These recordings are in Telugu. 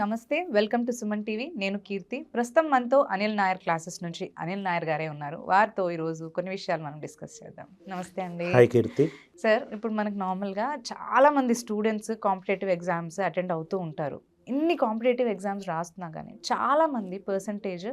నమస్తే. Welcome to Suman TV. నేను కీర్తి. ప్రస్తుతం మనతో అనిల్ నాయర్ క్లాసెస్ నుంచి అనిల్ నాయర్ గారే ఉన్నారు. వారితో ఈరోజు కొన్ని విషయాలు మనం డిస్కస్ చేద్దాం. నమస్తే అండి. హాయ్ కీర్తి. సార్, ఇప్పుడు మనకు నార్మల్గా చాలా మంది స్టూడెంట్స్ కాంపిటేటివ్ ఎగ్జామ్స్ అటెండ్ అవుతూ ఉంటారు. ఇన్ని కాంపిటేటివ్ ఎగ్జామ్స్ రాస్తున్నా కానీ చాలా మంది పర్సంటేజ్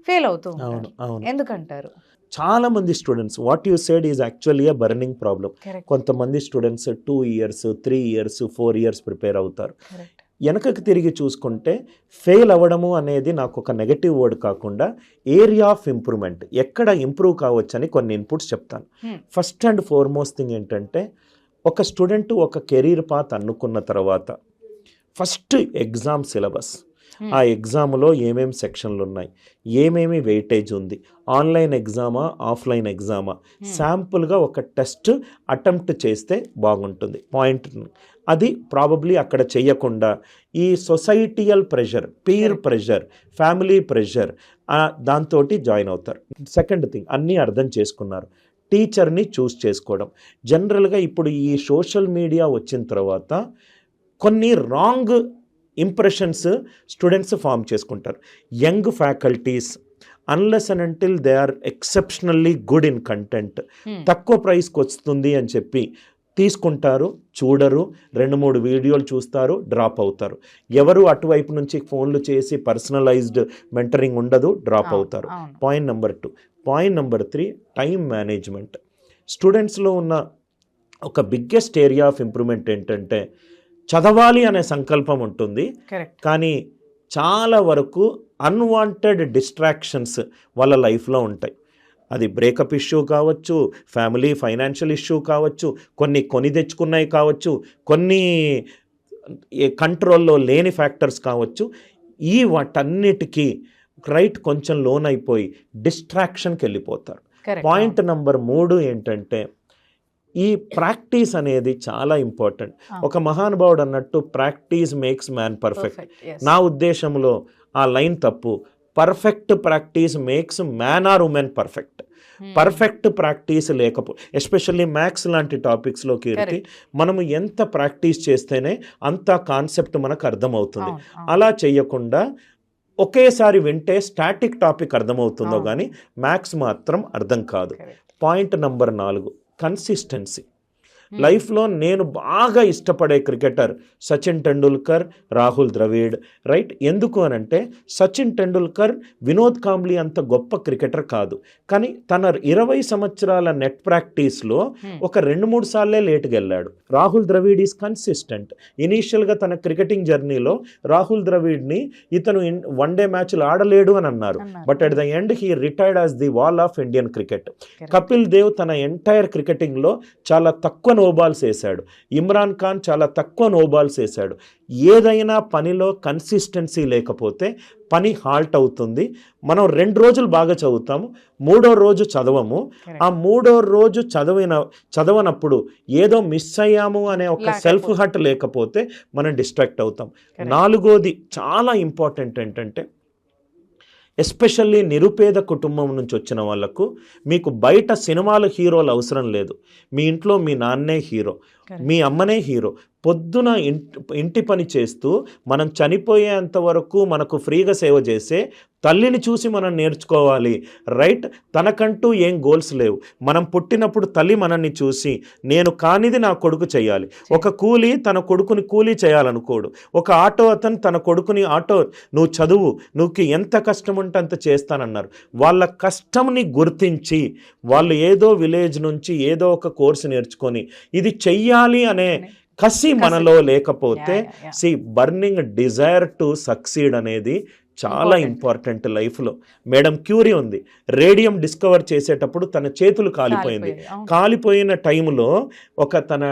ఫెయిల్ అవుతూ ఉంటారు. ఎందుకంటారు? చాలా మంది students what you said is actually a burning problem. కొంతమంది students 2 years 3 years 4 years prepare అవుతారు. వెనకకి తిరిగి చూసుకుంటే ఫెయిల్ అవ్వడము అనేది నాకు ఒక నెగటివ్ వర్డ్ కాకుండా ఏరియా ఆఫ్ ఇంప్రూవ్మెంట్, ఎక్కడ ఇంప్రూవ్ కావచ్చని కొన్ని ఇన్పుట్స్ చెప్తాను. ఫస్ట్ అండ్ ఫార్మోస్ట్ థింగ్ ఏంటంటే, ఒక స్టూడెంట్ ఒక కెరీర్ పాత్ అనుకున్న తర్వాత ఫస్ట్ ఎగ్జామ్ సిలబస్, ఆ ఎగ్జామ్లో ఏమేమి సెక్షన్లు ఉన్నాయి, ఏమేమి వెయిటేజ్ ఉంది, ఆన్లైన్ ఎగ్జామా ఆఫ్లైన్ ఎగ్జామా, శాంపుల్గా ఒక టెస్ట్ అటెంప్ట్ చేస్తే బాగుంటుంది. పాయింట్ అది ప్రాబబ్లీ అక్కడ చేయకుండా ఈ societal pressure, peer pressure, family pressure దాంతో జాయిన్ అవుతారు. సెకండ్ థింగ్, అన్నీ అర్థం చేసుకున్నారు, టీచర్ని చూస్ చేసుకోవడం. జనరల్గా ఇప్పుడు ఈ సోషల్ మీడియా వచ్చిన తర్వాత కొన్ని రాంగ్ ఇంప్రెషన్స్ స్టూడెంట్స్ ఫామ్ చేసుకుంటారు. Young faculties unless and until they are exceptionally good in content, తక్కువ ప్రైస్కి వస్తుంది అని చెప్పి తీసుకుంటారు, చూడరు, 2-3 వీడియోలు చూస్తారు, డ్రాప్ అవుతారు. ఎవరు అటువైపు నుంచి ఫోన్లు చేసి పర్సనలైజ్డ్ మెంటరింగ్ ఉండదు, డ్రాప్ అవుతారు. Point number 2. Point number 3, time management. స్టూడెంట్స్లో ఉన్న ఒక బిగ్గెస్ట్ ఏరియా ఆఫ్ ఇంప్రూవ్మెంట్ ఏంటంటే, చదవాలి అనే సంకల్పం ఉంటుంది, కానీ చాలా వరకు అన్వాంటెడ్ డిస్ట్రాక్షన్స్ వాళ్ళ లైఫ్లో ఉంటాయి. అది బ్రేకప్ ఇష్యూ కావచ్చు, ఫ్యామిలీ ఫైనాన్షియల్ ఇష్యూ కావచ్చు, కొని తెచ్చుకున్నాయి కావచ్చు, కొన్ని కంట్రోల్లో లేని ఫ్యాక్టర్స్ కావచ్చు. వాటన్నిటికీ కొంచెం లోన్ అయిపోయి డిస్ట్రాక్షన్కి వెళ్ళిపోతారు. పాయింట్ నెంబర్ 3 ఏంటంటే, ఈ ప్రాక్టీస్ అనేది చాలా ఇంపార్టెంట్. ఒక మహానుభావుడు అన్నట్టు ప్రాక్టీస్ మేక్స్ మ్యాన్ పర్ఫెక్ట్. నా ఉద్దేశంలో ఆ లైన్ తప్పు. Perfect practice makes man or woman perfect. Perfect practice లేకపోతే, ఎస్పెషల్లీ మ్యాథ్స్ లాంటి టాపిక్స్లో కీర్తి, మనము ఎంత ప్రాక్టీస్ చేస్తేనే అంత కాన్సెప్ట్ మనకు అర్థమవుతుంది. అలా చేయకుండా ఒకేసారి వింటే స్టాటిక్ టాపిక్ అర్థమవుతుందో కానీ మ్యాథ్స్ మాత్రం అర్థం కాదు. Point number 4, consistency. లైఫ్లో నేను బాగా ఇష్టపడే క్రికెటర్ సచిన్ టెండూల్కర్, రాహుల్ ద్రవిడ్. ఎందుకు అనంటే, సచిన్ టెండూల్కర్ వినోద్ కాంబ్లీ అంత గొప్ప క్రికెటర్ కాదు, కానీ తన 20 సంవత్సరాల నెట్ ప్రాక్టీస్లో ఒక 2-3 సార్లే లేట్గా వెళ్ళాడు. Rahul Dravid is consistent. ఇనీషియల్గా తన క్రికెటింగ్ జర్నీలో రాహుల్ ద్రవిడ్ని ఇతను వన్డే మ్యాచ్లు ఆడలేడు అని అన్నారు, but at the end he retired as the wall of Indian cricket. Kapil Dev తన ఎంటైర్ క్రికెటింగ్లో చాలా తక్కువ నో బాల్స్ వేశాడు. ఇమ్రాన్ ఖాన్ చాలా తక్కువ నో బాల్స్ వేశాడు. ఏదైనా పనిలో కన్సిస్టెన్సీ లేకపోతే పని హాల్ట్ అవుతుంది. మనం 2 రోజులు బాగా చదువుతాము, 3వ రోజు చదవము. ఆ 3వ రోజు చదవనప్పుడు ఏదో మిస్ అయ్యాము అనే ఒక సెల్ఫ్ హర్ట్ లేకపోతే మనం డిస్ట్రాక్ట్ అవుతాం. 4వది చాలా ఇంపార్టెంట్ ఏంటంటే, ఎస్పెషల్లీ నిరుపేద కుటుంబం నుంచి వచ్చిన వాళ్ళకు, మీకు బయట సినిమాల హీరోలు అవసరం లేదు. మీ ఇంట్లో మీ నాన్నే హీరో, మీ అమ్మనే హీరో. పొద్దున ఇంటి పని చేస్తూ మనం చనిపోయేంత వరకు మనకు ఫ్రీగా సేవ చేసే తల్లిని చూసి మనం నేర్చుకోవాలి. తనకంటూ ఏం గోల్స్ లేవు. మనం పుట్టినప్పుడు తల్లి మనల్ని చూసి, నేను కానిది నా కొడుకు చేయాలి. ఒక కూలి తన కొడుకుని కూలీ చేయాలనుకోడు. ఒక ఆటో అతను తన కొడుకుని నువ్వు చదువు, నువ్వు ఎంత కష్టం ఉంటే అంత చేస్తానన్నారు. వాళ్ళ కష్టంని గుర్తించి వాళ్ళు ఏదో విలేజ్ నుంచి ఏదో ఒక కోర్సు నేర్చుకొని ఇది చెయ్యాలి అనే కసి మనలో లేకపోతే, బర్నింగ్ డిజైర్ టు సక్సీడ్ అనేది చాలా ఇంపార్టెంట్ లైఫ్లో. మేడం క్యూరీ ఉంది, రేడియం డిస్కవర్ చేసేటప్పుడు తన చేతులు కాలిపోయిన టైంలో తన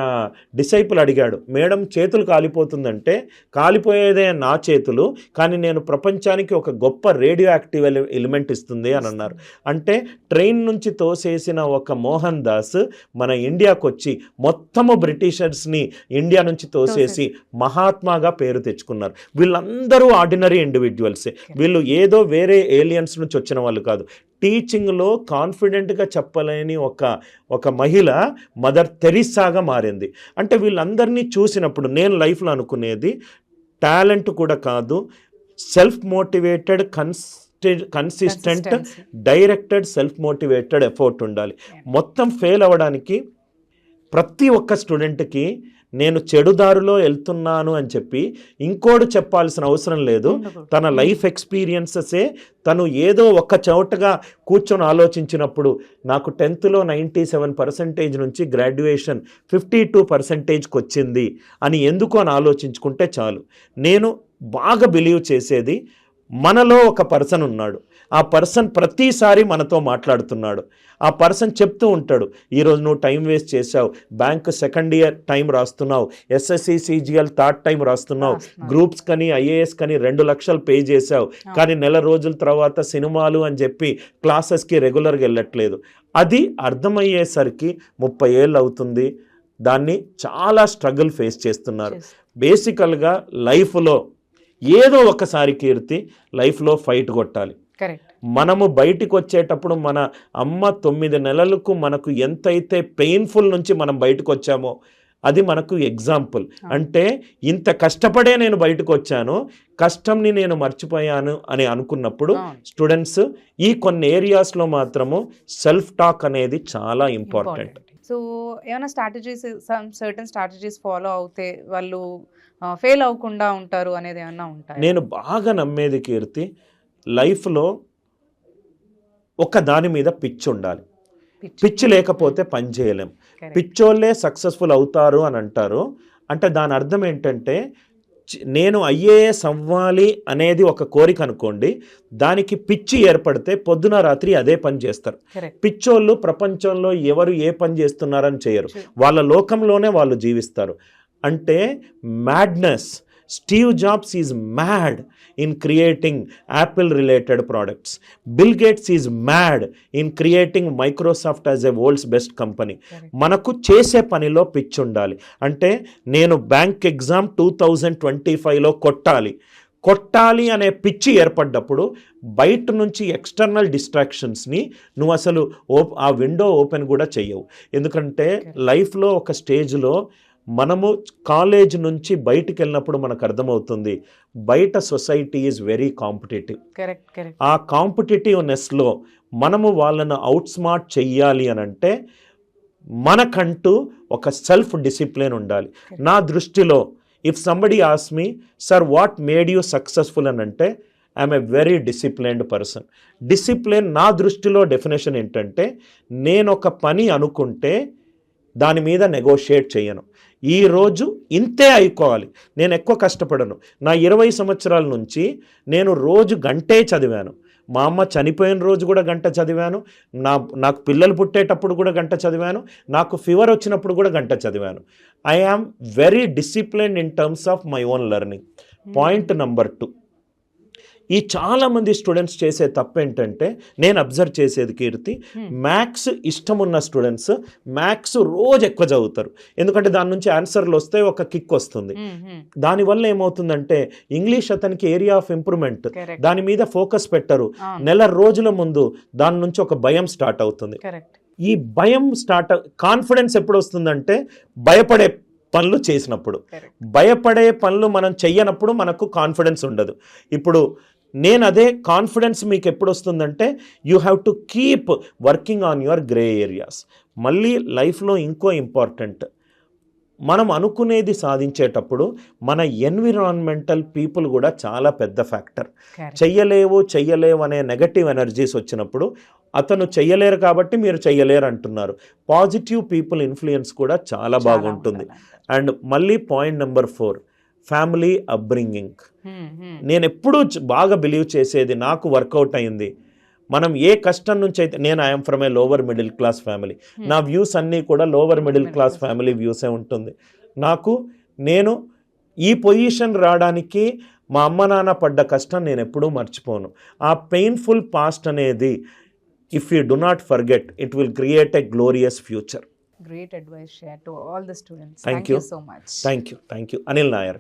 డిసైపుల్ అడిగాడు, మేడం చేతులు కాలిపోతుందంటే, కాలిపోయేదే నా చేతులు, కానీ నేను ప్రపంచానికి ఒక గొప్ప రేడియో యాక్టివ్ ఎలిమెంట్ ఇస్తుంది అని అన్నారు. అంటే ట్రైన్ నుంచి తోసేసిన ఒక మోహన్ దాస్ మన ఇండియాకు వచ్చి మొత్తము బ్రిటిషర్స్ని ఇండియా నుంచి తోసేసి మహాత్మాగా పేరు తెచ్చుకున్నారు. వీళ్ళందరూ ఆర్డినరీ ఇండివిజువల్సే. వీళ్ళు ఏదో వేరే ఏలియన్స్ నుంచి వచ్చిన వాళ్ళు కాదు. టీచింగ్లో కాన్ఫిడెంట్గా చెప్పలేని ఒక మహిళ మదర్ తెరిసాగా మారింది. అంటే వీళ్ళందరినీ చూసినప్పుడు నేను లైఫ్లో అనుకునేది, టాలెంట్ కూడా కాదు, self motivated consistent directed self motivated effort ఉండాలి. మొత్తం ఫెయిల్ అవ్వడానికి ప్రతి ఒక్క స్టూడెంట్కి నేను చెడుదారిలో వెళ్తున్నాను అని చెప్పి ఇంకోటి చెప్పాల్సిన అవసరం లేదు. తన లైఫ్ ఎక్స్పీరియన్సెసే తను ఏదో ఒక్క చోటగా కూర్చొని ఆలోచించినప్పుడు నాకు 10th 97% నుంచి గ్రాడ్యుయేషన్ 52%కి వచ్చింది అని ఎందుకు అని ఆలోచించుకుంటే చాలు. నేను బాగా బిలీవ్ చేసేది, మనలో ఒక పర్సన్ ఉన్నాడు, ఆ పర్సన్ ప్రతిసారి మనతో మాట్లాడుతున్నాడు. ఆ పర్సన్ చెప్తూ ఉంటాడు, ఈరోజు నువ్వు టైం వేస్ట్ చేసావు, బ్యాంక్ 2nd ఇయర్ టైం రాస్తున్నావు, SSC CGL 3rd టైం రాస్తున్నావు, గ్రూప్స్ కని IAS కని 2 లక్షలు పే చేసావు, కానీ నెల రోజుల తర్వాత సినిమాలు అని చెప్పి క్లాసెస్కి రెగ్యులర్గా వెళ్ళట్లేదు. అది అర్థమయ్యేసరికి 30 ఏళ్ళు అవుతుంది. దాన్ని చాలా స్ట్రగుల్ ఫేస్ చేస్తున్నారు. బేసికల్గా లైఫ్లో ఏదో ఒకసారి కీర్తి లైఫ్లో ఫైట్ కొట్టాలి. మనము బయటికి వచ్చేటప్పుడు మన అమ్మ 9 నెలలకు మనకు ఎంతైతే పెయిన్ఫుల్ నుంచి మనం బయటకు వచ్చామో అది మనకు ఎగ్జాంపుల్. అంటే ఇంత కష్టపడే నేను బయటకు వచ్చాను, కష్టంని నేను మర్చిపోయాను అని అనుకున్నప్పుడు స్టూడెంట్స్ ఈ కొన్ని ఏరియాస్లో మాత్రము సెల్ఫ్ టాక్ అనేది చాలా ఇంపార్టెంట్. సో ఏమైనా సర్టన్ స్ట్రాటజీస్ ఫాలో అవుతే వాళ్ళు ఫెయిల్ అవ్వకుండా ఉంటారు అనేది ఏమన్నా ఉంటాయి? నేను బాగా నమ్మేది కీర్తి, లైఫ్లో ఒక దాని మీద పిచ్చి ఉండాలి. పిచ్చి లేకపోతే పని చేయలేం. పిచ్చోళ్ళే సక్సెస్ఫుల్ అవుతారు అని అంటారు. అంటే దాని అర్థం ఏంటంటే, నేను IAS అవ్వాలి అనేది ఒక కోరిక అనుకోండి, దానికి పిచ్చి ఏర్పడితే పొద్దున రాత్రి అదే పని చేస్తారు. పిచ్చోళ్ళు ప్రపంచంలో ఎవరు ఏ పని చేస్తున్నారని చేయరు, వాళ్ళ లోకంలోనే వాళ్ళు జీవిస్తారు. అంటే madness, Steve jobs is mad in creating Apple related products. Bill Gates is mad in creating Microsoft as a world's best company. మనకు చేసే పనిలో పిచ్చి ఉండాలి. అంటే నేను బ్యాంక్ ఎగ్జామ్ 2025లో కొట్టాలి అనే పిచ్చి ఏర్పడ్డప్పుడు బయట నుంచి ఎక్స్టర్నల్ డిస్ట్రాక్షన్స్ని నువ్వు అసలు ఆ విండో ఓపెన్ కూడా చెయ్యవు. ఎందుకంటే లైఫ్లో ఒక స్టేజ్లో మనము కాలేజ్ నుంచి బయటికి వెళ్ళినప్పుడు మనకు అర్థమవుతుంది, బయట సొసైటీ ఈజ్ వెరీ కాంపిటేటివ్. ఆ కాంపిటేటివ్నెస్లో మనము వాళ్ళను అవుట్ స్మార్ట్ చెయ్యాలి అని అంటే మనకంటూ ఒక సెల్ఫ్ డిసిప్లిన్ ఉండాలి. నా దృష్టిలో if somebody ask me, sir what made you successful అని అంటే, I'm a very disciplined person. Discipline నా దృష్టిలో డెఫినేషన్ ఏంటంటే, నేను ఒక పని అనుకుంటే దాని మీద నెగోషియేట్ చేయను. ఈరోజు ఇంతే అయిపోవాలి, నేను ఎక్కువ కష్టపడను. నా 20 సంవత్సరాల నుంచి నేను రోజు గంటే చదివాను. మా అమ్మ చనిపోయిన రోజు కూడా గంట చదివాను, నాకు పిల్లలు పుట్టేటప్పుడు కూడా గంట చదివాను, నాకు ఫీవర్ వచ్చినప్పుడు కూడా గంట చదివాను. I am very disciplined in terms of my own learning. Point number 2, ఈ చాలామంది స్టూడెంట్స్ చేసే తప్పు ఏంటంటే, నేను అబ్జర్వ్ చేసేది కీర్తి, మ్యాథ్స్ ఇష్టం ఉన్న స్టూడెంట్స్ మ్యాథ్స్ రోజు ఎక్కువ చదువుతారు. ఎందుకంటే దాని నుంచి ఆన్సర్లు వస్తే ఒక కిక్ వస్తుంది. దానివల్ల ఏమవుతుందంటే ఇంగ్లీష్ అతనికి ఏరియా ఆఫ్ ఇంప్రూవ్మెంట్, దాని మీద ఫోకస్ పెట్టరు. నెల రోజుల ముందు దాని నుంచి ఒక భయం స్టార్ట్ అవుతుంది. ఈ భయం కాన్ఫిడెన్స్ ఎప్పుడు వస్తుందంటే భయపడే పనులు చేసినప్పుడు. భయపడే పనులు మనం చెయ్యనప్పుడు మనకు కాన్ఫిడెన్స్ ఉండదు. ఇప్పుడు నేను అదే కాన్ఫిడెన్స్ మీకు ఎప్పుడు వస్తుందంటే, you have to keep working on your grey areas. మళ్ళీ లైఫ్లో ఇంకో ఇంపార్టెంట్, మనం అనుకునేది సాధించేటప్పుడు మన ఎన్విరాన్మెంటల్ పీపుల్ కూడా చాలా పెద్ద ఫ్యాక్టర్. చెయ్యలేవు అనే నెగటివ్ ఎనర్జీస్ వచ్చినప్పుడు, అతను చెయ్యలేరు కాబట్టి మీరు చెయ్యలేరు అంటున్నారు, పాజిటివ్ పీపుల్ ఇన్ఫ్లుయెన్స్ కూడా చాలా బాగుంటుంది. అండ్ మళ్ళీ పాయింట్ నెంబర్ 4, ఫ్యామిలీ అప్బ్రింగింగ్. నేను ఎప్పుడూ బాగా బిలీవ్ చేసేది, నాకు వర్కౌట్ అయింది. మనం ఏ కష్టం నుంచి అయితే, నేను I'm from A lower middle class family, నా వ్యూస్ అన్నీ కూడా లోవర్ మిడిల్ క్లాస్ ఫ్యామిలీ వ్యూసే ఉంటుంది. నేను ఈ పొజిషన్ రావడానికి మా అమ్మ నాన్న పడ్డ కష్టం నేను ఎప్పుడూ మర్చిపోను. ఆ పెయిన్ఫుల్ పాస్ట్ అనేది, if you do not forget, it will create a glorious future. Great advice shared to all the students. Thank you so much. Thank you. Anil Nair.